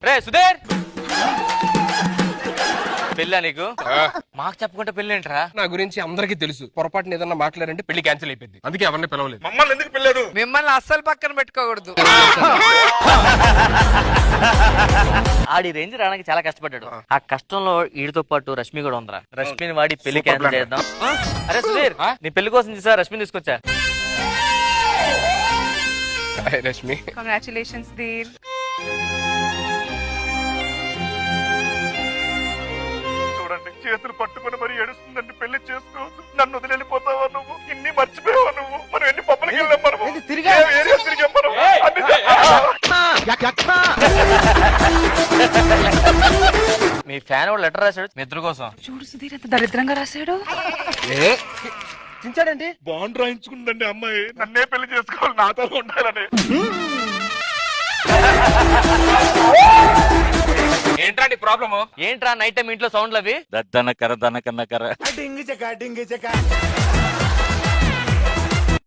రే సుధీర్, పెళ్ళా నీకు? మాకు చెప్పకుండా పెళ్ళి ఏంట్రా? నా గురించి అందరికీ తెలుసు. పొరపాటున ఏదన్నా మాట్లాడంటే పెళ్లి క్యాన్సిల్ అయిపోయింది. అందుకే ఎవరిని పిలవలేదు. మమ్మల్ని ఎందుకు పిల్లలేదు? మిమ్మల్ని అస్సలు పక్కన పెట్టుకోకూడదు. ఆడి రేంజ్ రావడానికి చాలా కష్టపడ్డాడు. ఆ కష్టంలో వీడితో పాటు రష్మి కూడా ఉందిరా. రష్మిని వాడి పెళ్లి క్యాన్సిల్ చేద్దాం. అరే సుధీర్, నీ పెళ్లి కోసం చూసా రష్మిని తీసుకొచ్చా. Rashmi, congratulations there. చూడండి, చేతులు పట్టుకుని మరి ఏడుస్తుందండి. పెళ్లి చేసుకోవద్దు, నన్ను వదిలిపోతావా నువ్వు? ఇన్ని మర్చిపోయావా నువ్వు? మనం ఎన్ని పబ్బలకి వెళ్ళాం, మనము ఏరియా తిరిగాం మనం. మీ ఫ్యాన్ వాడు లెటర్ రాశాడు మీ ఇద్దరు కోసం. చూడు సుధీర్ ఎంత దరిద్రంగా రాశాడు. చించాడండి. బాండ్ రాయించుకుందండి అమ్మాయి, నన్నే పెళ్లి చేసుకోవాలి, నాతో ఉండాలని. ఏంట్రా ప్రాబ్లమ్? ఏంట్రా నైట్ టైం ఇంట్లో సౌండ్లు అవి? దద్దన కర దన కన్న కర